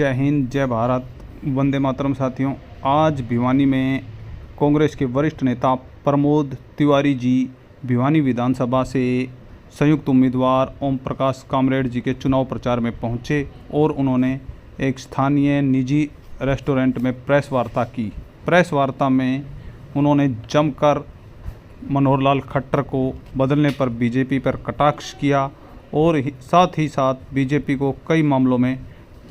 जय हिंद, जय भारत, वंदे मातरम। साथियों, आज भिवानी में कांग्रेस के वरिष्ठ नेता प्रमोद तिवारी जी भिवानी विधानसभा से संयुक्त उम्मीदवार ओम प्रकाश कामरेड जी के चुनाव प्रचार में पहुंचे और उन्होंने एक स्थानीय निजी रेस्टोरेंट में प्रेस वार्ता की। प्रेस वार्ता में उन्होंने जमकर मनोहर लाल खट्टर को बदलने पर बीजेपी पर कटाक्ष किया और साथ ही साथ बीजेपी को कई मामलों में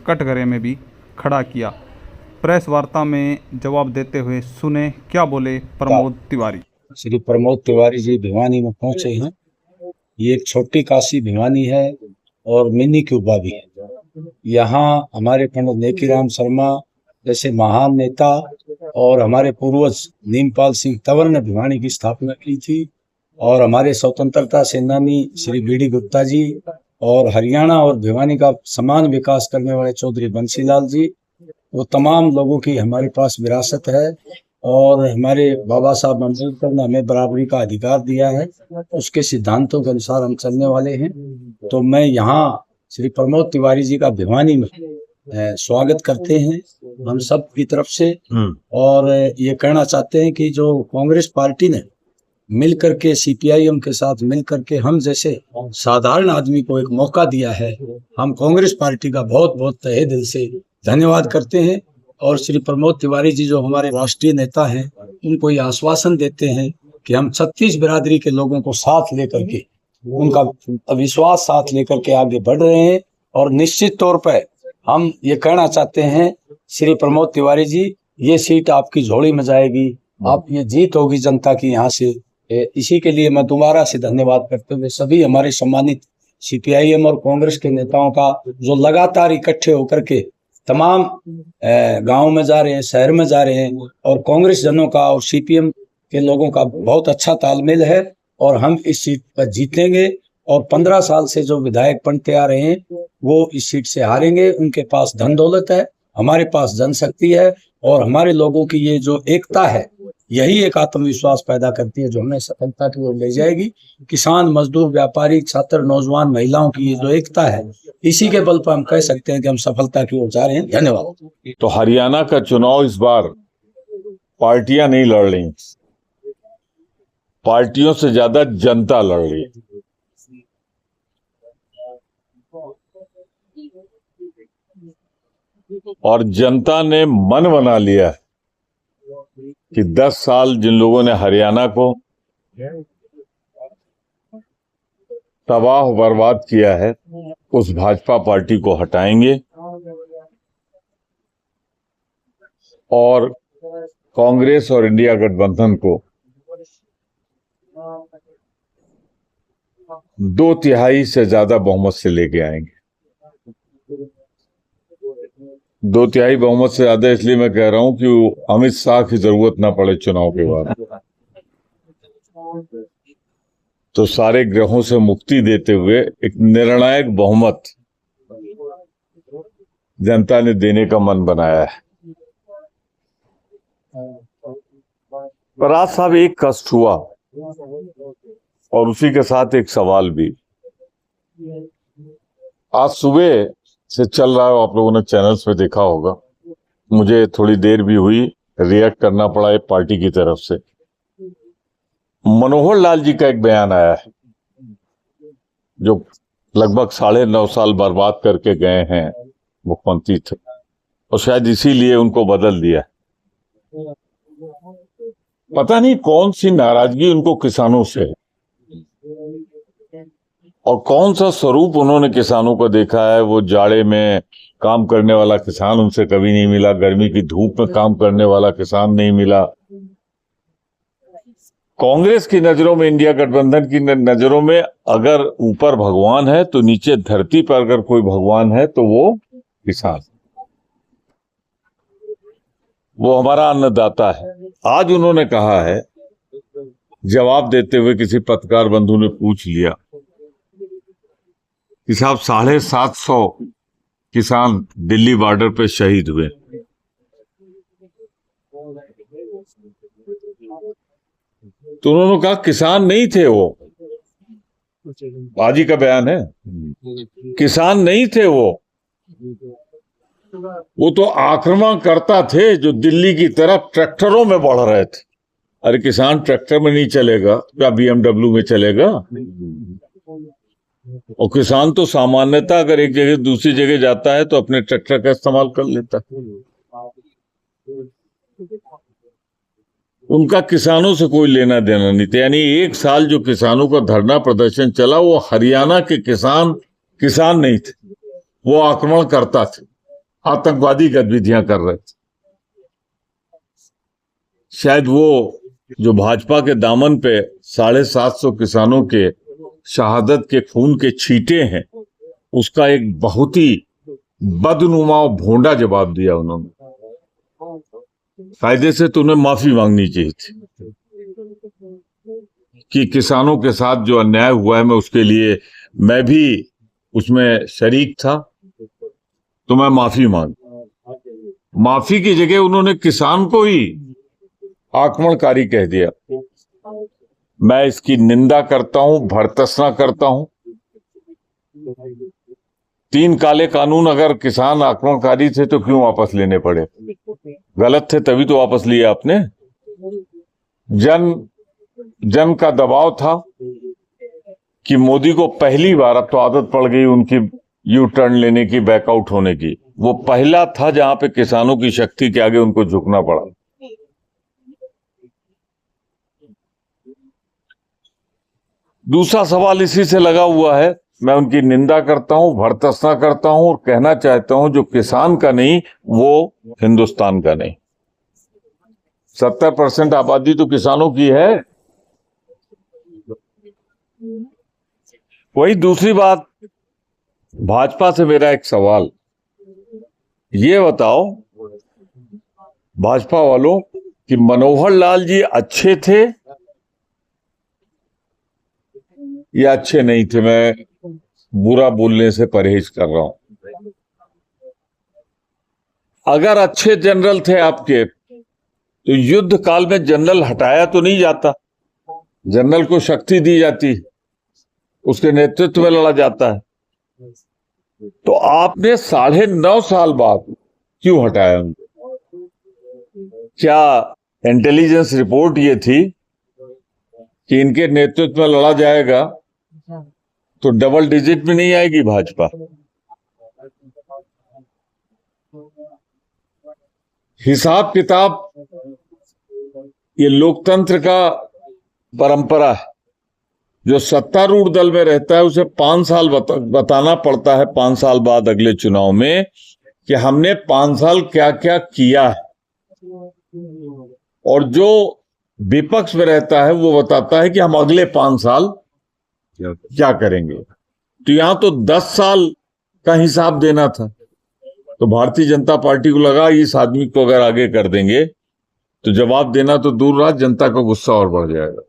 कटघरे में भी खड़ा किया। प्रेस वार्ता में जवाब देते हुए सुने क्या बोले प्रमोद तिवारी। श्री प्रमोद तिवारी जी भिवानी में पहुंचे हैं। ये एक छोटी काशी भिवानी है और मिनी क्यूबा भी है। यहाँ हमारे पंडित नेकीराम शर्मा जैसे महान नेता और हमारे पूर्वज नीमपाल सिंह तंवर ने भिवानी की स्थापना की थी और हमारे स्वतंत्रता सेनानी श्री बीडी गुप्ता जी और हरियाणा और भिवानी का समान विकास करने वाले चौधरी बंसीलाल जी, वो तमाम लोगों की हमारे पास विरासत है और हमारे बाबा साहब अम्बेडकर ने हमें बराबरी का अधिकार दिया है। उसके सिद्धांतों के अनुसार हम चलने वाले हैं। तो मैं यहाँ श्री प्रमोद तिवारी जी का भिवानी में स्वागत करते हैं हम सब की तरफ से और ये कहना चाहते हैं कि जो कांग्रेस पार्टी ने मिलकर के सीपीआईएम के साथ मिलकर के हम जैसे साधारण आदमी को एक मौका दिया है, हम कांग्रेस पार्टी का बहुत बहुत तहे दिल से धन्यवाद करते हैं। और श्री प्रमोद तिवारी जी जो हमारे राष्ट्रीय नेता हैं, उनको ये आश्वासन देते हैं कि हम 36 बिरादरी के लोगों को साथ लेकर के, उनका विश्वास साथ लेकर के आगे बढ़ रहे हैं। और निश्चित तौर पर हम ये कहना चाहते हैं श्री प्रमोद तिवारी जी, ये सीट आपकी झोली में जाएगी, आप ये जीत होगी जनता की यहाँ से। इसी के लिए मैं दोबारा से धन्यवाद करते हुए सभी हमारे सम्मानित सीपीआईएम और कांग्रेस के नेताओं का जो लगातार इकट्ठे होकर के तमाम गांव में जा रहे हैं, शहर में जा रहे हैं, और कांग्रेस जनों का और सीपीएम के लोगों का बहुत अच्छा तालमेल है और हम इस सीट पर जीतेंगे। और 15 साल से जो विधायक बनते आ रहे हैं वो इस सीट से हारेंगे। उनके पास धन दौलत है, हमारे पास जनशक्ति है और हमारे लोगों की ये जो एकता है, यही एक आत्मविश्वास पैदा करती है जो हमें सफलता की ओर ले जाएगी। किसान, मजदूर, व्यापारी, छात्र, नौजवान, महिलाओं की ये जो एकता है, इसी के बल पर हम कह सकते हैं कि हम सफलता की ओर जा रहे हैं। धन्यवाद। तो हरियाणा का चुनाव इस बार पार्टियां नहीं लड़ रही, पार्टियों से ज्यादा जनता लड़ रही है। और जनता ने मन बना लिया है कि 10 साल जिन लोगों ने हरियाणा को तबाह बर्बाद किया है, उस भाजपा पार्टी को हटाएंगे और कांग्रेस और इंडिया गठबंधन को 2/3 से ज्यादा बहुमत से लेके आएंगे। 2/3 बहुमत से ज्यादा इसलिए मैं कह रहा हूं कि अमित शाह की जरूरत ना पड़े चुनाव के बाद। तो सारे ग्रहों से मुक्ति देते हुए एक निर्णायक बहुमत जनता ने देने का मन बनाया है। पर आज साहब एक कष्ट हुआ और उसी के साथ एक सवाल भी। आज सुबह से चल रहा है, आप लोगों ने चैनल्स पे देखा होगा, मुझे थोड़ी देर भी हुई रिएक्ट करना पड़ा एक पार्टी की तरफ से। मनोहर लाल जी का एक बयान आया है जो लगभग 9.5 साल बर्बाद करके गए हैं, मुख्यमंत्री थे और शायद इसीलिए उनको बदल दिया। पता नहीं कौन सी नाराजगी उनको किसानों से है और कौन सा स्वरूप उन्होंने किसानों को देखा है। वो जाड़े में काम करने वाला किसान उनसे कभी नहीं मिला, गर्मी की धूप में काम करने वाला किसान नहीं मिला। कांग्रेस की नजरों में, इंडिया गठबंधन की नजरों में अगर ऊपर भगवान है तो नीचे धरती पर अगर कोई भगवान है तो वो किसान, वो हमारा अन्नदाता है। आज उन्होंने कहा है, जवाब देते हुए किसी पत्रकार बंधु ने पूछ लिया कि साहब 750 किसान दिल्ली बॉर्डर पे शहीद हुए, तो उन्होंने कहा किसान नहीं थे वो, आज ही का बयान है, किसान नहीं थे वो, वो तो आक्रमणकर्ता थे जो दिल्ली की तरफ ट्रैक्टरों में बढ़ रहे थे। अरे किसान ट्रैक्टर में नहीं चलेगा, क्या BMW में चलेगा? और किसान तो सामान्यतः अगर एक जगह दूसरी जगह जाता है तो अपने ट्रैक्टर का इस्तेमाल कर लेता है। उनका किसानों से कोई लेना देना नहीं था। यानी एक साल जो किसानों का धरना प्रदर्शन चला, वो हरियाणा के किसान नहीं थे, वो आक्रमणकर्ता थे, आतंकवादी गतिविधियां कर रहे थे। शायद वो जो भाजपा के दामन पे 750 किसानों के शहादत के खून के छींटे हैं, उसका एक बहुत ही बदनुमा और भोंडा जवाब दिया उन्होंने। कायदे से तो उन्हें माफी मांगनी चाहिए थी कि किसानों के साथ जो अन्याय हुआ है, मैं उसके लिए मैं भी उसमें शरीक था, तो मैं माफी मांग। माफी की जगह उन्होंने किसान को ही आक्रमणकारी कह दिया। मैं इसकी निंदा करता हूं, भर्त्सना करता हूं। 3 काले कानून अगर किसान आक्रमणकारी थे तो क्यों वापस लेने पड़े? गलत थे तभी तो वापस लिए आपने। जन का दबाव था कि मोदी को पहली बार, अब तो आदत पड़ गई उनकी यू टर्न लेने की, बैकआउट होने की, वो पहला था जहां पे किसानों की शक्ति के आगे उनको झुकना पड़ा। दूसरा सवाल इसी से लगा हुआ है। मैं उनकी निंदा करता हूं, भर्त्सना करता हूं और कहना चाहता हूं जो किसान का नहीं वो हिंदुस्तान का नहीं। 70% आबादी तो किसानों की है। वही दूसरी बात, भाजपा से मेरा एक सवाल, ये बताओ भाजपा वालों कि मनोहर लाल जी अच्छे थे या अच्छे नहीं थे? मैं बुरा बोलने से परहेज कर रहा हूं। अगर अच्छे जनरल थे आपके तो युद्ध काल में जनरल हटाया तो नहीं जाता, जनरल को शक्ति दी जाती, उसके नेतृत्व में लड़ा जाता है। तो आपने 9.5 साल बाद क्यों हटाया उनको? क्या इंटेलिजेंस रिपोर्ट ये थी कि इनके नेतृत्व में लड़ा जाएगा तो डबल डिजिट में नहीं आएगी भाजपा? हिसाब किताब ये लोकतंत्र का परंपरा है। जो सत्तारूढ़ दल में रहता है उसे 5 साल बताना पड़ता है, 5 साल बाद अगले चुनाव में, कि हमने 5 साल क्या क्या किया है। और जो विपक्ष में रहता है वो बताता है कि हम अगले 5 साल क्या करेंगे। तो यहां तो 10 साल का हिसाब देना था। तो भारतीय जनता पार्टी को लगा इस आदमी को अगर आगे कर देंगे तो जवाब देना तो दूर रहा, जनता का गुस्सा और बढ़ जाएगा।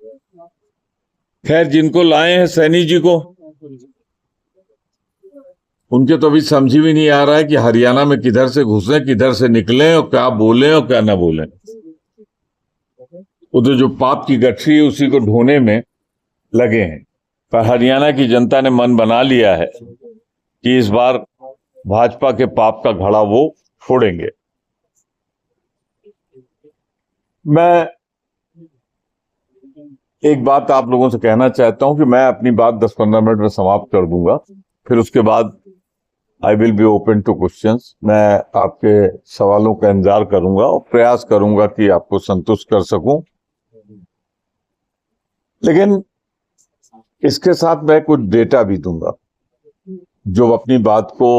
खैर, जिनको लाए हैं सैनी जी को, उनके तो अभी समझ भी नहीं आ रहा है कि हरियाणा में किधर से घुसे, किधर से निकले और क्या बोले और क्या ना बोले। उधर जो पाप की गठरी है उसी को ढोने में लगे हैं। पर हरियाणा की जनता ने मन बना लिया है कि इस बार भाजपा के पाप का घड़ा वो फोड़ेंगे। मैं एक बात आप लोगों से कहना चाहता हूं कि मैं अपनी बात 10-15 मिनट में समाप्त कर दूंगा, फिर उसके बाद I will be open two questions. मैं आपके सवालों का इंतजार करूंगा और प्रयास करूंगा कि आपको संतुष्ट कर सकूं। लेकिन इसके साथ मैं कुछ डेटा भी दूंगा जो अपनी बात को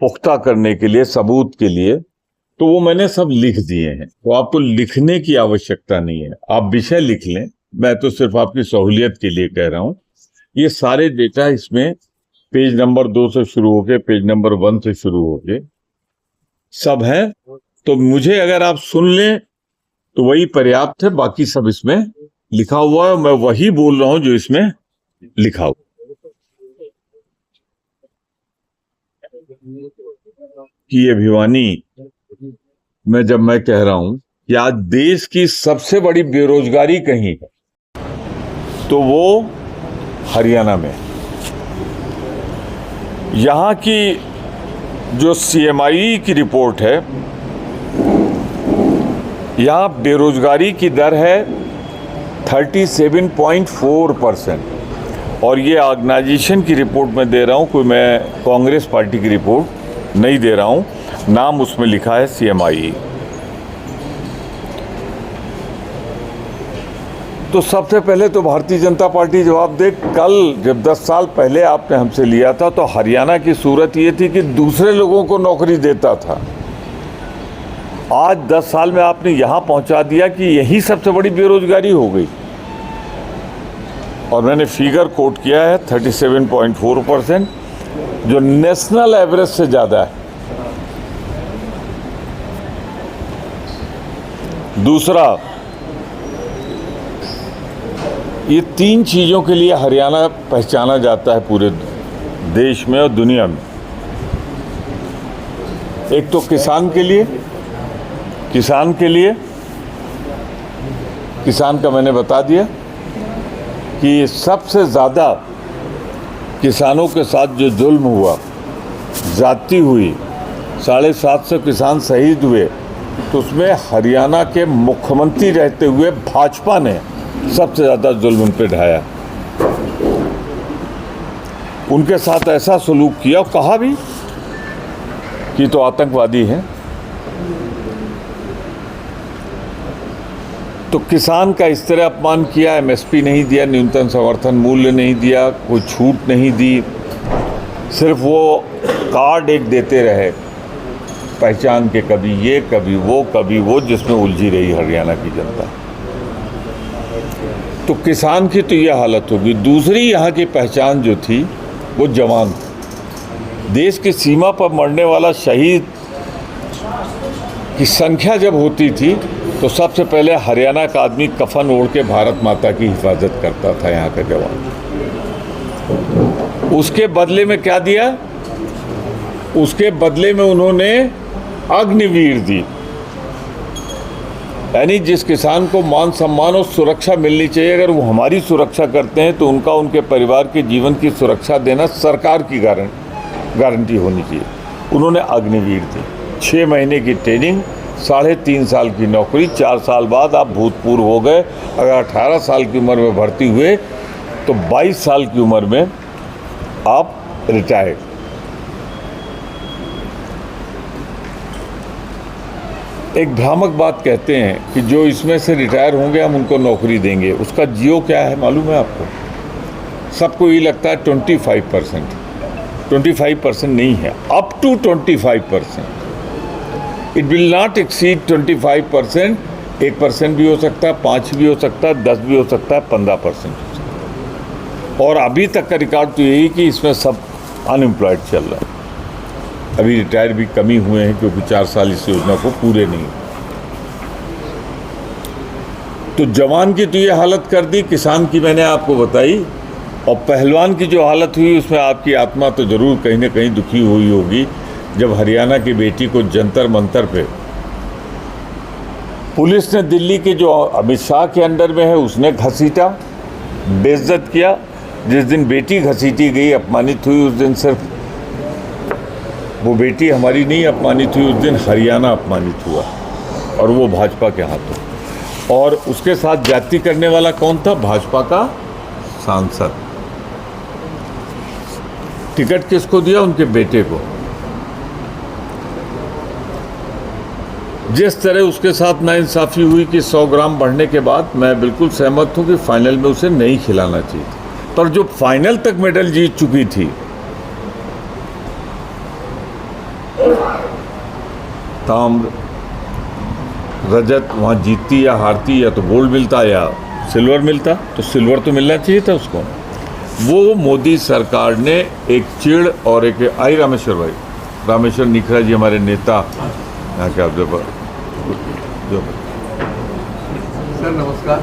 पुख्ता करने के लिए, सबूत के लिए, तो वो मैंने सब लिख दिए हैं। तो आपको लिखने की आवश्यकता नहीं है, आप विषय लिख लें। मैं तो सिर्फ आपकी सहूलियत के लिए कह रहा हूं। ये सारे डेटा इसमें पेज नंबर 2 से शुरू होके पेज नंबर 1 से शुरू होके सब है। तो मुझे अगर आप सुन लें तो वही पर्याप्त है। बाकी सब इसमें लिखा हुआ है, मैं वही बोल रहा हूं जो इसमें लिखा हुआ। कि ये भिवानी में जब मैं कह रहा हूं कि आज देश की सबसे बड़ी बेरोजगारी कहीं है तो वो हरियाणा में। यहां की जो CMI की रिपोर्ट है, यहाँ बेरोजगारी की दर है 37.4%। और ये ऑर्गेनाइजेशन की रिपोर्ट मैं दे रहा हूँ, कोई मैं कांग्रेस पार्टी की रिपोर्ट नहीं दे रहा हूँ, नाम उसमें लिखा है CMI। तो सबसे पहले तो भारतीय जनता पार्टी जवाब दे। कल जब 10 साल पहले आपने हमसे लिया था तो हरियाणा की सूरत ये थी कि दूसरे लोगों को नौकरी देता था। आज 10 साल में आपने यहाँ पहुँचा दिया कि यही सबसे बड़ी बेरोजगारी हो गई। और मैंने फिगर कोट किया है 37.4%, जो नेशनल एवरेज से ज़्यादा है। दूसरा, ये 3 चीज़ों के लिए हरियाणा पहचाना जाता है पूरे देश में और दुनिया में। एक तो किसान के लिए, किसान का मैंने बता दिया कि सबसे ज़्यादा किसानों के साथ जो जुल्म हुआ, ज़्यादती हुई, 750 किसान शहीद हुए, तो उसमें हरियाणा के मुख्यमंत्री रहते हुए भाजपा ने सबसे ज़्यादा जुल्म उन पे ढाया। उनके साथ ऐसा सलूक किया और कहा भी कि तो आतंकवादी हैं। तो किसान का इस तरह अपमान किया, MSP नहीं दिया, न्यूनतम समर्थन मूल्य नहीं दिया, कोई छूट नहीं दी, सिर्फ वो कार्ड एक देते रहे पहचान के, कभी ये कभी वो, जिसमें उलझी रही हरियाणा की जनता। तो किसान की तो ये हालत होगी। दूसरी यहाँ की पहचान जो थी वो जवान। देश की सीमा पर मरने वाला शहीद की संख्या जब होती थी तो सबसे पहले हरियाणा का आदमी कफन ओढ़ के भारत माता की हिफाजत करता था, यहाँ का जवान। उसके बदले में क्या दिया? उसके बदले में उन्होंने अग्निवीर दी। यानी जिस किसान को मान सम्मान और सुरक्षा मिलनी चाहिए, अगर वो हमारी सुरक्षा करते हैं तो उनका, उनके परिवार के जीवन की सुरक्षा देना सरकार की गारंटी होनी चाहिए। उन्होंने अग्निवीर दी। 6 महीने की ट्रेनिंग, 3.5 साल की नौकरी, 4 साल बाद आप भूतपूर्व हो गए। अगर 18 साल की उम्र में भर्ती हुए तो 22 साल की उम्र में आप रिटायर्ड। एक भ्रामक बात कहते हैं कि जो इसमें से रिटायर होंगे हम उनको नौकरी देंगे। उसका जियो क्या है मालूम है आपको? सबको ये लगता है 25%। 25% नहीं है, up to 25%। It will not exceed 25%। 1% भी हो सकता है, 5 भी हो सकता है, 10 भी हो सकता है, 15% हो सकता है। और अभी तक का रिकॉर्ड तो यही कि इसमें सब अनएम्प्लॉयड चल रहा है। अभी रिटायर भी कमी हुए हैं क्योंकि 4 साल इस योजना को पूरे नहीं। तो जवान की तो ये हालत कर दी, किसान की मैंने आपको बताई, और पहलवान की जो हालत हुई उसमें आपकी आत्मा तो ज़रूर कहीं ना कहीं दुखी हुई होगी जब हरियाणा की बेटी को जंतर मंतर पे पुलिस ने, दिल्ली के जो अमित शाह के अंडर में है, उसने घसीटा, बेइज्जत किया। जिस दिन बेटी घसीटी गई, अपमानित हुई, उस दिन सिर्फ वो बेटी हमारी नहीं अपमानित हुई, उस दिन हरियाणा अपमानित हुआ, और वो भाजपा के हाथों। और उसके साथ जाति करने वाला कौन था? भाजपा का सांसद। टिकट किसको दिया? उनके बेटे को। जिस तरह उसके साथ नाइंसाफ़ी हुई कि 100 ग्राम बढ़ने के बाद, मैं बिल्कुल सहमत हूं कि फाइनल में उसे नहीं खिलाना चाहिए, पर जो फाइनल तक मेडल जीत चुकी थी, ताम्र रजत, वहाँ जीतती या हारती, या तो गोल्ड मिलता या सिल्वर मिलता, तो सिल्वर तो मिलना चाहिए था उसको। वो मोदी सरकार ने एक चिड़ और एक आई रामेश्वर निखरा जी हमारे नेता यहाँ के, आप जो सर नमस्कार,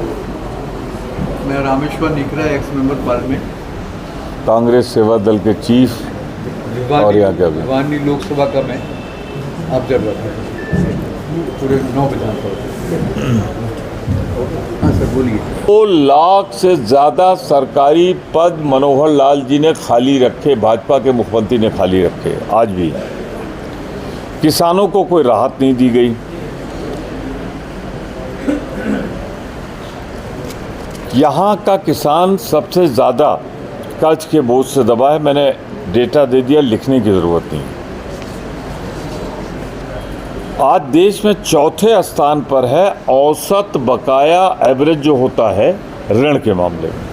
मैं Rameshwar Nikhra, ex member parliament, Congress Seva Dal के चीफ, और यहाँ के भिवानी लोकसभा का मैं ऑब्जर्वर है पूरे 9 विधानसभा। हाँ सर बोलिए। 2 लाख से ज़्यादा सरकारी पद मनोहर लाल जी ने खाली रखे, भाजपा के मुख्यमंत्री ने खाली रखे। आज भी किसानों को कोई राहत नहीं दी गई। यहाँ का किसान सबसे ज़्यादा कर्ज के बोझ से दबा है। मैंने डेटा दे दिया, लिखने की ज़रूरत नहीं। आज देश में चौथे स्थान पर है औसत बकाया, एवरेज जो होता है ऋण के मामले में।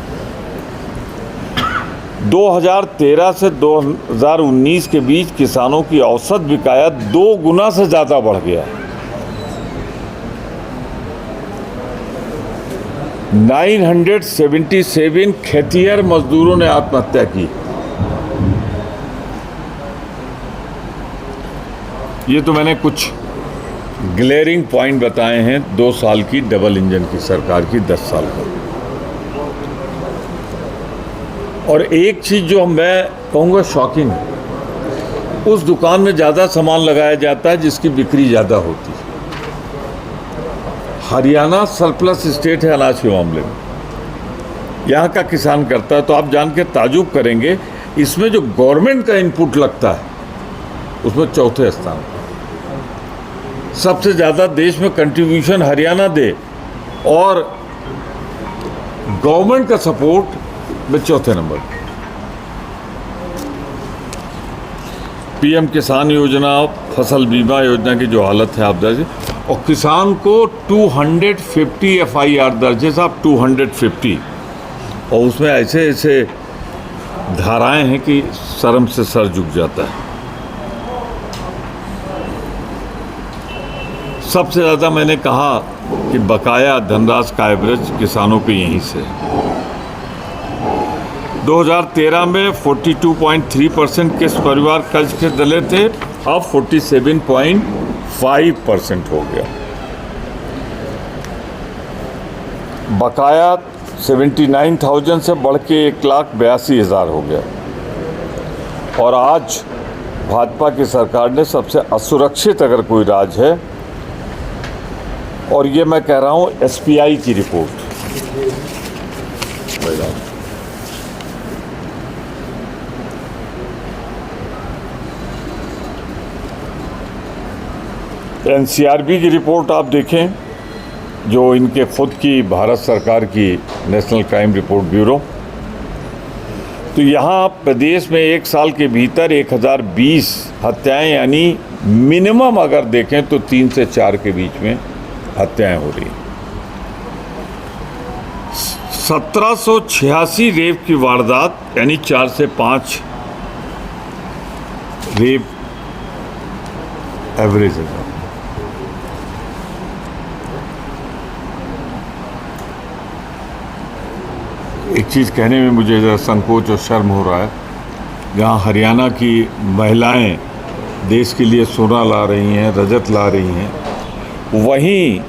2013 से 2019 के बीच किसानों की औसत बकाया 2 गुना से ज़्यादा बढ़ गया। 977 खेतिहर मजदूरों ने आत्महत्या की। ये तो मैंने कुछ ग्लेयरिंग पॉइंट बताए हैं 2 साल की डबल इंजन की सरकार की 10 साल का। और एक चीज़ जो मैं कहूँगा शॉकिंग है, उस दुकान में ज़्यादा सामान लगाया जाता है जिसकी बिक्री ज़्यादा होती है। हरियाणा सरप्लस स्टेट है अनाज के मामले में, यहाँ का किसान करता है। तो आप जान के ताजुब करेंगे, इसमें जो गवर्नमेंट का इनपुट लगता है उसमें चौथे स्थान पर। सबसे ज़्यादा देश में कंट्रीब्यूशन हरियाणा दे और गवर्नमेंट का सपोर्ट में चौथे नंबर पर। पीएम किसान योजना, फसल बीमा योजना की जो हालत है आप दर्ज, और किसान को 250 FIR दर्ज है साहब, 250, और उसमें ऐसे ऐसे धाराएं हैं कि शर्म से सर झुक जाता है। सबसे ज़्यादा मैंने कहा कि बकाया धनराशि का एवरेज किसानों पे यहीं से 2013 में 42.3% किस परिवार कर्ज के तले थे, अब 47.5% हो गया। बकाया 79,000 से बढ़ के 1,82,000 हो गया। और आज भाजपा की सरकार ने सबसे असुरक्षित अगर कोई राज है, और ये मैं कह रहा हूँ SPI की रिपोर्ट, NCRB की रिपोर्ट आप देखें, जो इनके खुद की भारत सरकार की नेशनल क्राइम रिपोर्ट ब्यूरो, तो यहाँ प्रदेश में 1 साल के भीतर 1020 हत्याएं, यानी मिनिमम अगर देखें तो 3 से 4 के बीच में हत्याएं हो रही। 1786 रेप की वारदात, यानी 4 से 5 रेप एवरेज है। एक चीज़ कहने में मुझे ज़रा संकोच और शर्म हो रहा है, जहाँ हरियाणा की महिलाएं देश के लिए सोना ला रही हैं, रजत ला रही हैं, वहीं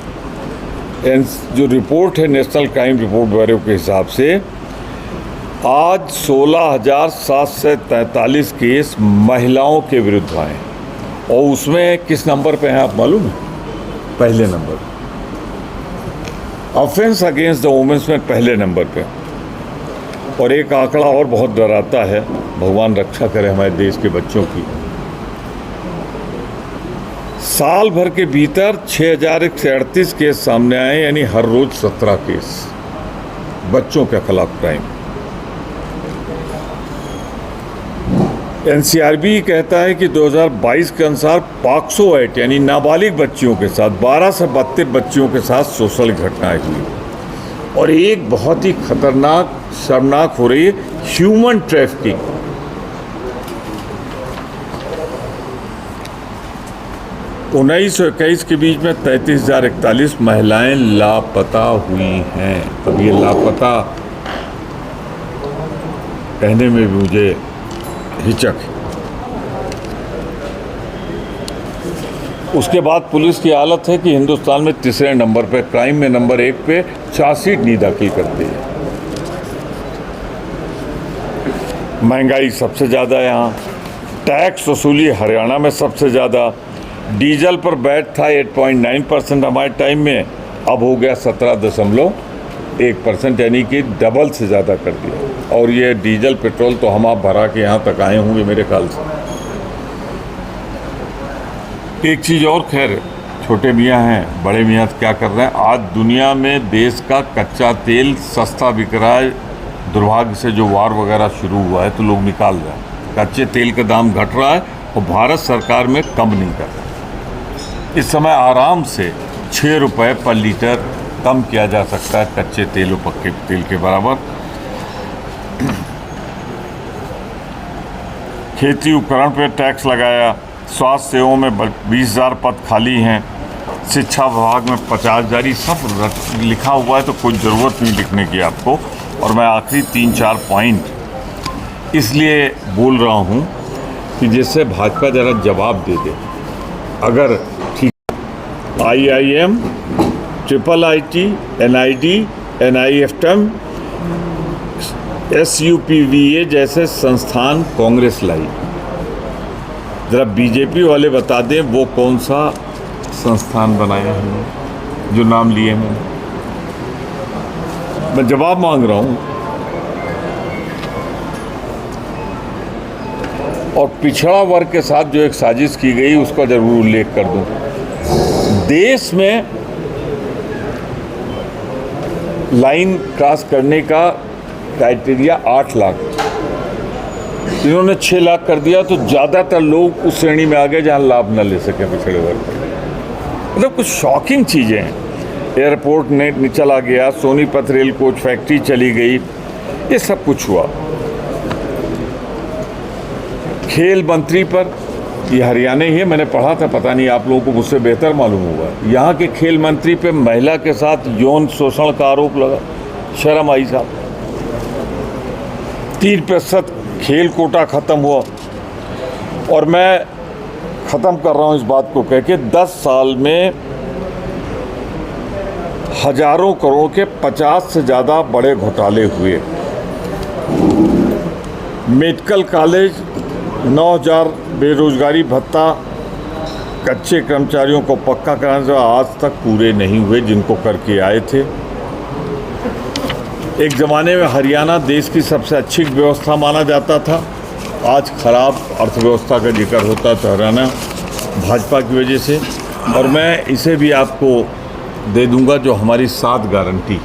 जो रिपोर्ट है नेशनल क्राइम रिपोर्ट ब्यूरो के हिसाब से आज 16,743 केस महिलाओं के विरुद्ध आए, और उसमें किस नंबर पे हैं आप मालूम है? पहले नंबर। ऑफेंस अगेंस्ट द वुमेन्स में पहले नंबर पे। और एक आंकड़ा और बहुत डराता है, भगवान रक्षा करे हमारे देश के बच्चों की। साल भर के भीतर 6,138 केस सामने आए, यानी हर रोज 17 केस बच्चों के खिलाफ क्राइम। NCRB कहता है कि 2022 के अनुसार पॉक्सो एक्ट, यानी नाबालिग बच्चियों के साथ 12 से 32 बच्चियों के साथ सोशल घटनाएं हुई। और एक बहुत ही खतरनाक, शर्मनाक हो रही है, ह्यूमन ट्रैफिकिंग। उन्नीस और 21 के बीच में 33,041 महिलाएं लापता हुई हैं। अब ये लापता कहने में भी मुझे हिचक है। उसके बाद पुलिस की हालत है कि हिंदुस्तान में तीसरे नंबर पे, क्राइम में नंबर 1 पे चार्जशीट नहीं दाखिल करती है। महंगाई सबसे ज़्यादा यहाँ, टैक्स वसूली हरियाणा में सबसे ज़्यादा। डीजल पर वैट था 8.9% हमारे टाइम में, अब हो गया 17.1%, यानी कि डबल से ज़्यादा कर दिया। और ये डीजल पेट्रोल तो हम आप भरा के यहाँ तक आए होंगे मेरे ख्याल से। एक चीज़ और, खैर छोटे मियाँ हैं, बड़े मियाँ क्या कर रहे हैं। आज दुनिया में देश का कच्चा तेल सस्ता बिक रहा है। दुर्भाग्य से जो वार वगैरह शुरू हुआ है तो लोग निकाल रहे हैं। कच्चे तेल का दाम घट रहा है और भारत सरकार में कम नहीं कर रहा। इस समय आराम से 6 रुपये पर लीटर कम किया जा सकता है कच्चे तेल और पक्के तेल के बराबर। खेती उपकरण पर टैक्स लगाया। स्वास्थ्य सेवाओं में 20,000 पद खाली हैं। शिक्षा विभाग में 50,000, सब लिखा हुआ है तो कोई ज़रूरत नहीं लिखने की आपको। और मैं आखिरी 3-4 पॉइंट इसलिए बोल रहा हूँ कि जिससे भाजपा ज़रा जवाब दे दे। अगर ठीक IIM, IIT, NID, NIFTM, SUPVA जैसे संस्थान कांग्रेस लाई, ज़रा बीजेपी वाले बता दें वो कौन सा संस्थान बनाया है जो नाम लिए हैं। मैं जवाब मांग रहा हूँ। और पिछड़ा वर्ग के साथ जो एक साजिश की गई उसका जरूर उल्लेख कर दूं। देश में लाइन क्रॉस करने का क्राइटेरिया 8 लाख, इन्होंने 6 लाख कर दिया, तो ज़्यादातर लोग उस श्रेणी में आ गए जहाँ लाभ न ले सके पिछड़े वर्ग। मतलब कुछ शॉकिंग चीज़ें हैं। एयरपोर्ट ने चला गया, सोनीपत रेल कोच फैक्ट्री चली गई, ये सब कुछ हुआ। खेल मंत्री पर, ये हरियाणा ही है, मैंने पढ़ा था, पता नहीं आप लोगों को मुझसे बेहतर मालूम होगा। यहाँ के खेल मंत्री पे महिला के साथ यौन शोषण का आरोप लगा। शर्म आई साहब। 3% खेल कोटा ख़त्म हुआ। और मैं ख़त्म कर रहा हूँ इस बात को कह के, 10 साल में हजारों करोड़ के 50 से ज़्यादा बड़े घोटाले हुए। मेडिकल कॉलेज 9,000 बेरोजगारी भत्ता कच्चे कर्मचारियों को पक्का कराने से आज तक पूरे नहीं हुए जिनको करके आए थे। एक ज़माने में हरियाणा देश की सबसे अच्छी व्यवस्था माना जाता था, आज खराब अर्थव्यवस्था का जिक्र होता है हरियाणा भाजपा की वजह से। और मैं इसे भी आपको दे दूंगा जो हमारी 7 गारंटी।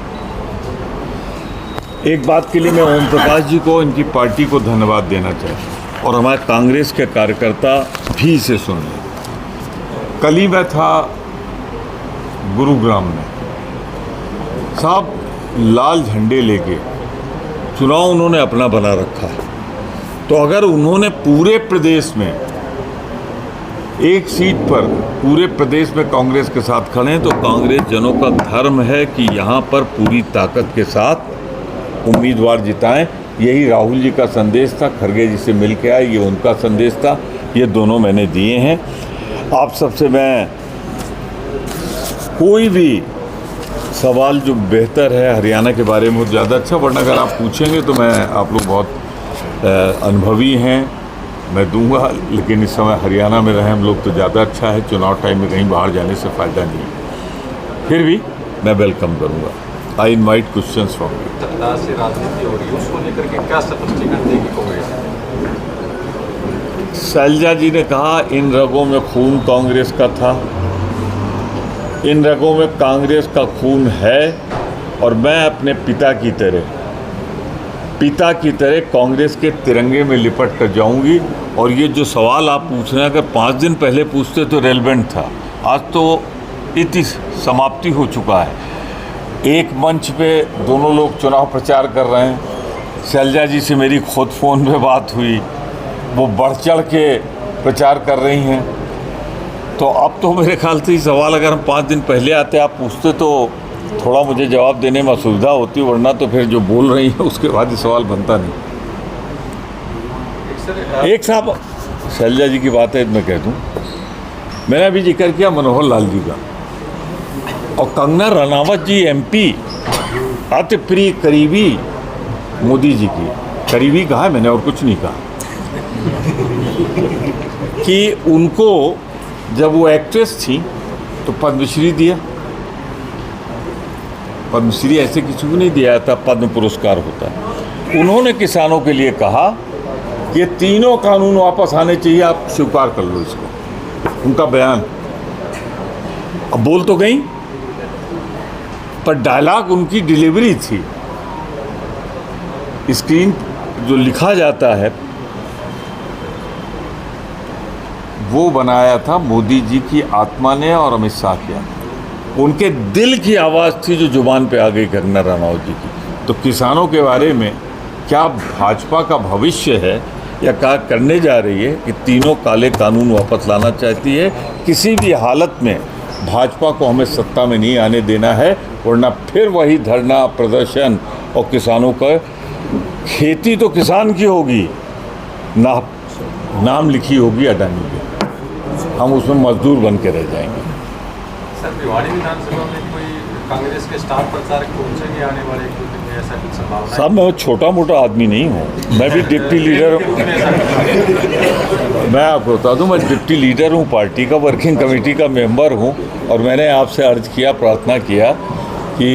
एक बात के लिए मैं ओम प्रकाश जी को, इनकी पार्टी को धन्यवाद देना चाहिए और हमारे कांग्रेस के कार्यकर्ता भी इसे सुन लें। कल ही मैं था गुरुग्राम में, साहब लाल झंडे लेके चुनाव उन्होंने अपना बना रखा है। तो अगर उन्होंने पूरे प्रदेश में एक सीट पर पूरे प्रदेश में कांग्रेस के साथ खड़े हैं, तो कांग्रेस जनों का धर्म है कि यहाँ पर पूरी ताकत के साथ उम्मीदवार जिताएं। यही राहुल जी का संदेश था, खड़गे जी से मिल के आए, ये उनका संदेश था, ये दोनों मैंने दिए हैं। आप सबसे मैं कोई भी सवाल जो बेहतर है हरियाणा के बारे में ज़्यादा अच्छा, वरना अगर आप पूछेंगे तो मैं, आप लोग बहुत अनुभवी हैं, मैं दूंगा। लेकिन इस समय हरियाणा में रहे हम लोग तो ज़्यादा अच्छा है, चुनाव टाइम में कहीं बाहर जाने से फ़ायदा नहीं है। फिर भी मैं वेलकम करूंगा। I invite questions from you. सत्ता से राजनीति हो रही है, उसको लेकर के क्या स्पष्टीकरण देगी कांग्रेस? शैलजा जी ने कहा इन रगों में खून कांग्रेस का था, इन रगों में कांग्रेस का खून है, और मैं अपने पिता की तरह कांग्रेस के तिरंगे में लिपट कर जाऊंगी। और ये जो सवाल आप पूछ रहे हैं, अगर 5 दिन पहले पूछते तो रेलेवेंट था, आज तो इतनी समाप्ति हो चुका है। एक मंच पे दोनों लोग चुनाव प्रचार कर रहे हैं। शैलजा जी से मेरी खुद फ़ोन पे बात हुई, वो बढ़ चढ़ के प्रचार कर रही हैं। तो अब तो मेरे ख्याल से ये सवाल अगर हम 5 दिन पहले आते, आप पूछते, तो थोड़ा मुझे जवाब देने में असुविधा होती, वरना तो फिर जो बोल रही है उसके बाद ये सवाल बनता नहीं। एक साहब, शैलजा जी की बात है, मैं कह दूँ, मैंने अभी जिक्र किया मनोहर लाल जी का, और कंगना रनावत जी MP, अति प्रिय करीबी मोदी जी की। करीबी कहा है मैंने, और कुछ नहीं कहा। कि उनको जब वो एक्ट्रेस थी तो पद्मश्री दिया। पद्मश्री ऐसे किसी को नहीं दिया था, पद्म पुरस्कार होता है। उन्होंने किसानों के लिए कहा ये तीनों कानून वापस आने चाहिए, आप स्वीकार कर लो इसको। उनका बयान। अब बोल तो गई, पर डायलॉग उनकी डिलीवरी थी। स्क्रीन जो लिखा जाता है वो बनाया था मोदी जी की आत्मा ने और अमित शाह किया। उनके दिल की आवाज़ थी जो जुबान पे आ गई कंगना रनौत जी की। तो किसानों के बारे में क्या भाजपा का भविष्य है या क्या करने जा रही है कि तीनों काले कानून वापस लाना चाहती है। किसी भी हालत में भाजपा को हमें सत्ता में नहीं आने देना है, वरना फिर वही धरना प्रदर्शन और किसानों का खेती तो किसान की होगी ना, नाम लिखी होगी अडानी की, हम उसमें मजदूर बन के रह जाएंगे। सर भिवानी विधानसभा में कोई कांग्रेस के स्टार प्रचारक पहुंचेंगे आने वाले कुछ दिन में, ऐसा कुछ संभावना? साहब मैं छोटा मोटा आदमी नहीं हूँ, मैं भी डिप्टी लीडर हूँ। मैं आपको बता दूँ, मैं डिप्टी लीडर हूँ, पार्टी का वर्किंग कमेटी का मेंबर हूँ। और मैंने आपसे अर्ज किया, प्रार्थना किया कि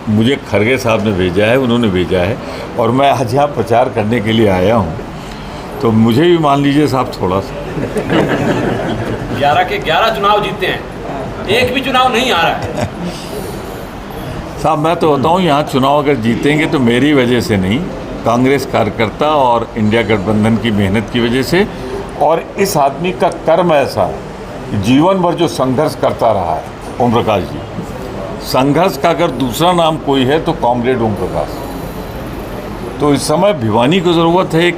मुझे खरगे साहब ने भेजा है, उन्होंने भेजा है और मैं आज यहाँ प्रचार करने के लिए आया हूँ। तो मुझे भी मान लीजिए साहब थोड़ा सा। 11 के 11 चुनाव जीते हैं, एक भी चुनाव नहीं आ रहा है। साहब मैं तो बताऊँ, यहाँ चुनाव अगर जीतेंगे तो मेरी वजह से नहीं, कांग्रेस कार्यकर्ता और इंडिया गठबंधन की मेहनत की वजह से। और इस आदमी का कर्म ऐसा है, जीवन भर जो संघर्ष करता रहा है ओम प्रकाश जी, संघर्ष का अगर दूसरा नाम कोई है तो कॉमरेड ओम प्रकाश। तो इस समय भिवानी को ज़रूरत है एक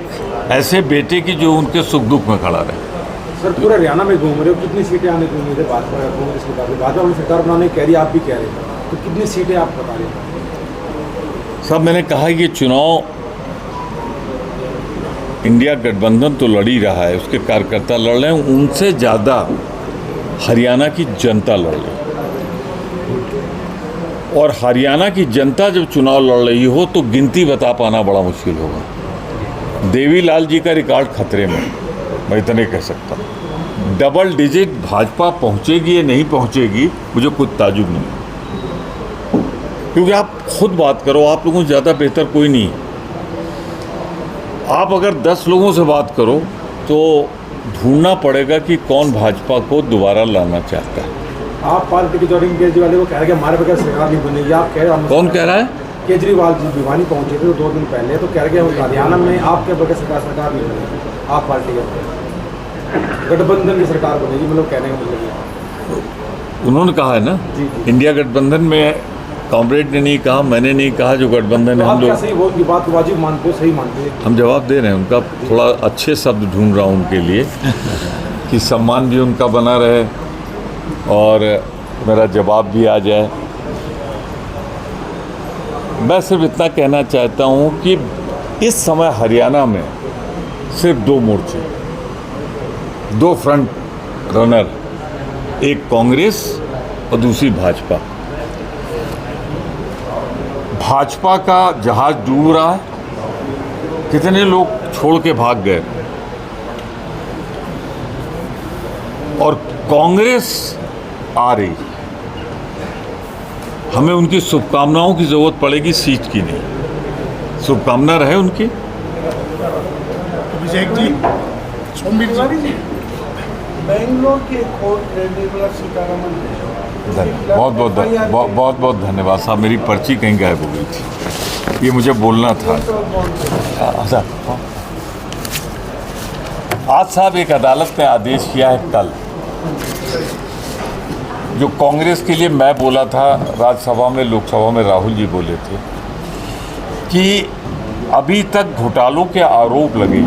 ऐसे बेटे की जो उनके सुख दुख में खड़ा रहे। सर पूरा हरियाणा में घूम रहे हो, कितनी सीटें आने की उम्मीद है भाजपा कांग्रेस के बाद? भाजपा में सरकार बनाने कह रही है, आप भी कह रहे हैं, तो कितनी सीटें आप बता रहे हैं? साहब मैंने कहा ये चुनाव इंडिया गठबंधन तो लड़ ही रहा है, उसके कार्यकर्ता लड़ रहे हैं, उनसे ज़्यादा हरियाणा की जनता लड़ रही है। और हरियाणा की जनता जब चुनाव लड़ रही हो तो गिनती बता पाना बड़ा मुश्किल होगा। देवीलाल जी का रिकॉर्ड खतरे में, मैं इतने कह सकता हूँ। डबल डिजिट भाजपा पहुँचेगी या नहीं पहुँचेगी मुझे कुछ ताजुब नहीं, क्योंकि आप खुद बात करो, आप लोगों से ज़्यादा बेहतर कोई नहीं। आप अगर 10 लोगों से बात करो तो ढूंढना पड़ेगा कि कौन भाजपा को दोबारा लाना चाहता है। आप पार्टी के जोड़ेंगे केजरीवाल को कह रहे हैं हमारे बगैर सरकार नहीं बनेगी, आप कह रहे हैं? कौन कह रहा है? केजरीवाल जी भिवानी पहुंचे थे 2 दिन पहले, तो कह रहे हैं हरियाणा में आपके बगैर सरकार नहीं बनेगी, आप पार्टी के गठबंधन की सरकार बनेगी, मतलब कहने का मतलब उन्होंने कहा है ना, इंडिया गठबंधन में कॉमरेड ने नहीं कहा, मैंने नहीं कहा, जो गठबंधन है हम लोग। सही वोट की बात वाजिब मानते हो, सही मानते हैं? हम जवाब दे रहे हैं उनका, थोड़ा अच्छे शब्द ढूंढ रहा हूँ उनके लिए कि सम्मान भी उनका बना रहे और मेरा जवाब भी आ जाए। मैं सिर्फ इतना कहना चाहता हूँ कि इस समय हरियाणा में सिर्फ 2 मोर्चे, 2 फ्रंट रनर, एक कांग्रेस और दूसरी भाजपा। भाजपा का जहाज डूब रहा है, कितने लोग छोड़ के भाग गए, और कांग्रेस आ रही। हमें उनकी शुभकामनाओं की जरूरत पड़ेगी, सीट की नहीं। शुभकामना रहे उनकी। अभिषेक जी, सोमवीर जी, बेंगलोर के कोर्ट निर्मला सीतारमण, बहुत बहुत धन्यवाद साहब। मेरी पर्ची कहीं गायब हो गई थी, ये मुझे बोलना था। आज साहब एक अदालत ने आदेश किया है कल, जो कांग्रेस के लिए मैं बोला था राज्यसभा में, लोकसभा में राहुल जी बोले थे कि अभी तक घोटालों के आरोप लगे,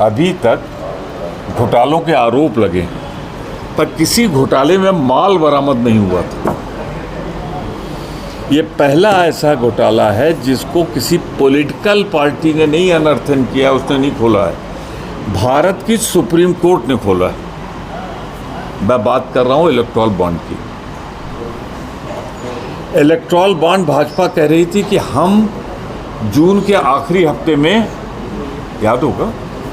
अभी तक घोटालों के आरोप लगे, पर किसी घोटाले में माल बरामद नहीं हुआ था। ये पहला ऐसा घोटाला है जिसको किसी पॉलिटिकल पार्टी ने नहीं अनर्थन किया, उसने नहीं खोला है, भारत की सुप्रीम कोर्ट ने खोला है। मैं बात कर रहा हूँ इलेक्टोरल बॉन्ड की। इलेक्टोरल बॉन्ड भाजपा कह रही थी कि हम जून के आखिरी हफ्ते में, याद होगा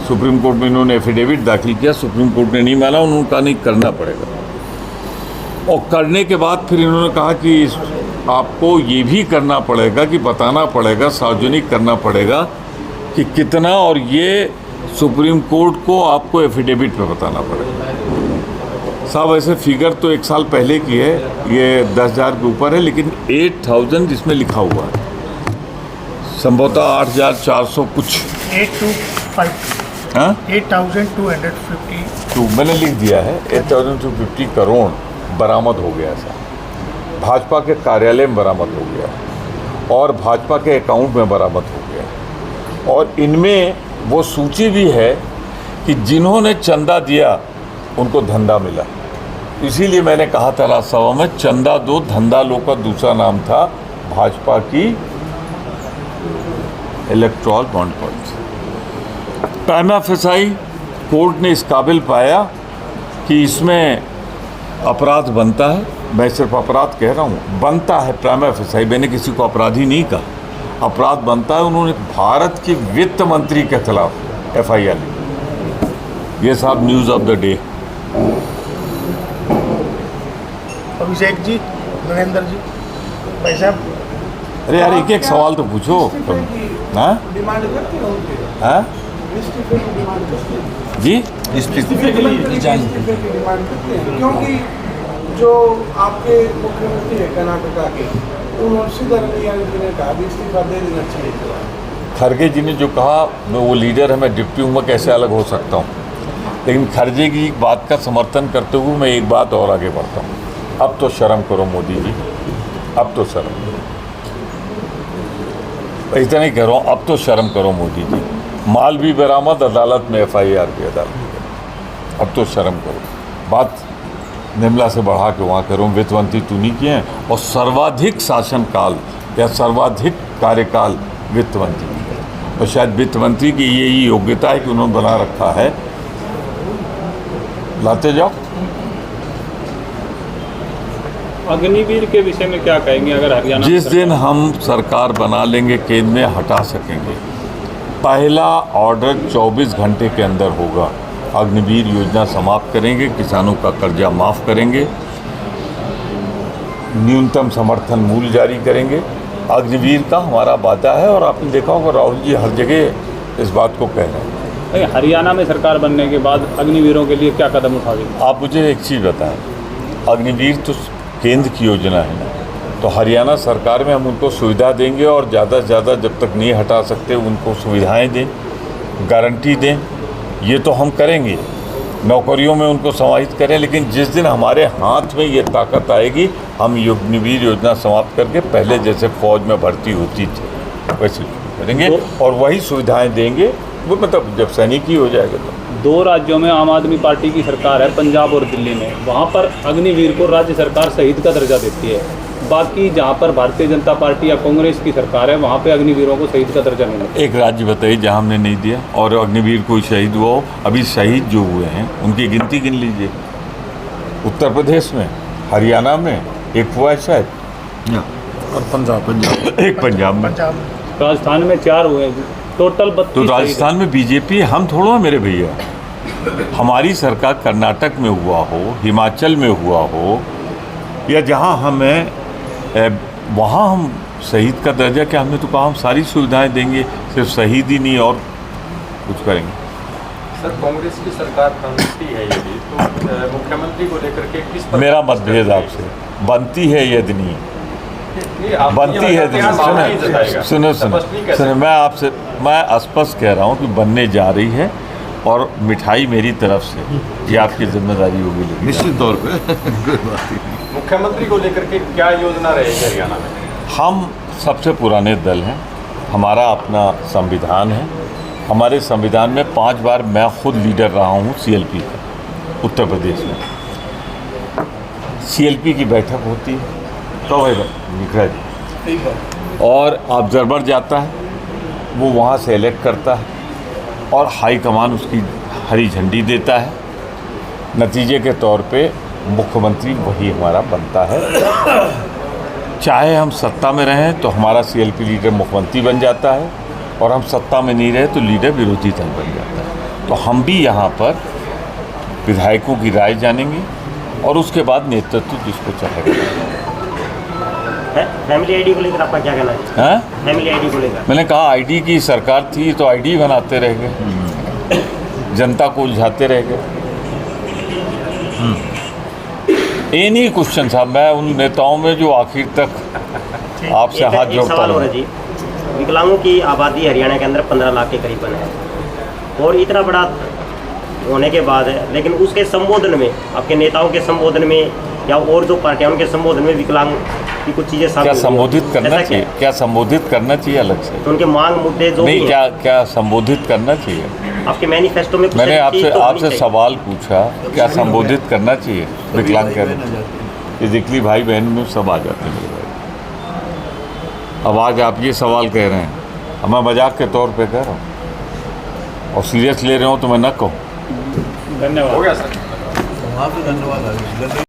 सुप्रीम कोर्ट में इन्होंने एफिडेविट दाखिल किया, सुप्रीम कोर्ट ने नहीं माना, उन्होंने कहा नहीं करना पड़ेगा। और करने के बाद फिर इन्होंने कहा कि आपको ये भी करना पड़ेगा कि बताना पड़ेगा, सार्वजनिक करना पड़ेगा कि कितना, और ये सुप्रीम कोर्ट को आपको एफिडेविट पे बताना पड़ेगा। साहब ऐसे फिगर तो 1 साल पहले की है, ये 10,000 के ऊपर है, लेकिन 8,000 इसमें लिखा हुआ है, संभवतः 8,400 कुछ 825 हाँ 8,250 तो मैंने लिख दिया है 8,250 करोड़ बरामद हो गया। ऐसा भाजपा के कार्यालय में बरामद हो गया और भाजपा के अकाउंट में बरामद हो गया, और इनमें वो सूची भी है कि जिन्होंने चंदा दिया उनको धंधा मिला। इसीलिए मैंने कहा था राज्यसभा में, चंदा दो धंधा लो का दूसरा नाम था भाजपा की electoral bond policy. Prima facie court ने इस काबिल पाया कि इसमें अपराध बनता है। मैं सिर्फ अपराध कह रहा हूँ, बनता है प्राइमा फेसाई, मैंने किसी को अपराधी नहीं कहा, अपराध बनता है। उन्होंने भारत के वित्त मंत्री के खिलाफ FIR ली। ये साहब news of the day. Abhishek ji, Narendra जी, भाई साहब, अरे यार एक एक सवाल तो पूछो। हाँ डिमांड करते हैं उनके हाँ इस्तीफे की डिमांड करते हैं जी इस्तीफे की डिमांड करते हैं, क्योंकि जो आपके मुख्यमंत्री है कर्नाटका के, उन्होंने सिद्धरामैया जी ने कहा भी इस्तीफा दे देना चाहिए। खरगे जी ने जो कहा, मैं वो लीडर है, मैं डिप्टी हूँ, मैं कैसे अलग हो सकता हूँ। लेकिन खरगे की बात का समर्थन करते हुए मैं एक बात और आगे बढ़ता हूँ। अब तो शर्म करो मोदी जी, अब तो शर्म करो। इतना ही कह रहा हूँ, अब तो शर्म करो मोदी जी। माल भी बरामद, अदालत में FIR भी अदालत में। अब तो शर्म करो। बात निर्मला से बढ़ा के वहाँ करूँ, वित्त मंत्री तू नहीं किए हैं, और सर्वाधिक शासनकाल या सर्वाधिक कार्यकाल वित्त मंत्री की है। और शायद वित्त मंत्री की यही योग्यता है कि उन्होंने बना रखा है। लाते जाओ। अग्निवीर के विषय में क्या कहेंगे? अगर हरियाणा जिस दिन हम सरकार बना लेंगे, केंद्र में हटा सकेंगे, पहला ऑर्डर 24 घंटे के अंदर होगा। अग्निवीर योजना समाप्त करेंगे, किसानों का कर्जा माफ़ करेंगे, न्यूनतम समर्थन मूल्य जारी करेंगे। अग्निवीर का हमारा वादा है, और आपने देखा होगा राहुल जी हर जगह इस बात को कह रहे हैं। हरियाणा में सरकार बनने के बाद अग्निवीरों के लिए क्या कदम उठाओगे? आप मुझे एक चीज़ बताएं, अग्निवीर तो केंद्र की योजना है ना, तो हरियाणा सरकार में हम उनको सुविधा देंगे, और ज़्यादा से ज़्यादा जब तक नहीं हटा सकते उनको सुविधाएं दें, गारंटी दें। ये तो हम करेंगे, नौकरियों में उनको समाहित करें। लेकिन जिस दिन हमारे हाथ में ये ताकत आएगी, हम अग्निवीर योजना समाप्त करके पहले जैसे फौज में भर्ती होती थी वैसे करेंगे, और वही सुविधाएँ देंगे। वो मतलब जब सैनिक ही हो जाएगा तो। 2 राज्यों में आम आदमी पार्टी की सरकार है, पंजाब और दिल्ली में। वहाँ पर अग्निवीर को राज्य सरकार शहीद का दर्जा देती है। बाकी जहाँ पर भारतीय जनता पार्टी या कांग्रेस की सरकार है, वहाँ पे अग्निवीरों को शहीद का दर्जा नहीं मिलता। एक राज्य बताइए जहाँ हमने नहीं दिया, और अग्निवीर कोई शहीद हुआ हो। अभी शहीद जो हुए हैं उनकी गिनती गिन लीजिए। उत्तर प्रदेश में, हरियाणा में एक हुआ है शायद, और पंजाब एक पंजाब में, राजस्थान में 4 हुए हैं, टोटल 32। तो राजस्थान में बीजेपी, हम थोड़ा मेरे भैया, हमारी सरकार कर्नाटक में हुआ हो, हिमाचल में हुआ हो, या जहाँ हमें वहाँ हम शहीद का दर्जा, क्या हमने तो कहा हम सारी सुविधाएं देंगे, सिर्फ शहीद ही नहीं और कुछ करेंगे। सर, कांग्रेस की सरकार बनती है यदि, तो मुख्यमंत्री को लेकर के किस तरह मेरा मतभेद आपसे, बनती है यदि नहीं बनती है, सुनो सुनो सुनो, मैं स्पष्ट कह रहा हूँ कि बनने जा रही है, और मिठाई मेरी तरफ से, ये आपकी जिम्मेदारी होगी। निश्चित तौर पे मुख्यमंत्री को लेकर के क्या योजना रहेगी हरियाणा में? हम सबसे पुराने दल हैं, हमारा अपना संविधान है। हमारे संविधान में 5 बार मैं खुद लीडर रहा हूँ CLP का, उत्तर प्रदेश में। CLP की बैठक होती है तो भाई निखरा जी, और ऑब्जर्वर जाता है, वो वहाँ से इलेक्ट करता है, और हाई कमान उसकी हरी झंडी देता है। नतीजे के तौर पे मुख्यमंत्री वही हमारा बनता है। चाहे हम सत्ता में रहें तो हमारा CLP लीडर मुख्यमंत्री बन जाता है, और हम सत्ता में नहीं रहे तो लीडर विरोधी दल बन जाता है। तो हम भी यहाँ पर विधायकों की राय जानेंगे, और उसके बाद नेतृत्व जिसको चाहेगा। फैमिली आईडी को लेकर आपका क्या कहना है? हाँ, फैमिली आईडी को लेकर मैंने कहा आईडी की सरकार थी तो आईडी बनाते रह गए। जनता को उलझाते रह गए। एनी क्वेश्चन साहब, मैं उन नेताओं में जो आखिर तक आपसे हाथ जोड़ता सवाल हो रहा हूँ। जी, विकलांगों की आबादी हरियाणा के अंदर 15 लाख के करीबन है और इतना बड़ा होने के बाद है, लेकिन उसके संबोधन में, आपके नेताओं के संबोधन में या और जो पार्टियां उनके संबोधन में विकलांग की कुछ चीजें क्या संबोधित करना चाहिए? क्या संबोधित करना चाहिए अलग से? तो उनके मांग मुद्दे जो नहीं, भी क्या संबोधित करना चाहिए? आपके मैनिफेस्टो में कुछ मैंने ऐसी चीज़ तो होनी आपसे चाहिए। सवाल पूछा, क्या संबोधित करना चाहिए विकलांग फिजिकली भाई बहन में सब आ जाते हैं मेरे भाई। अब आज आप ये सवाल कह रहे हैं, अब मैं मजाक के तौर पे कह रहा हूँ और सीरियस ले रहे हो तो मैं न कहूँ। धन्यवाद। वहाँ पे धन्यवाद।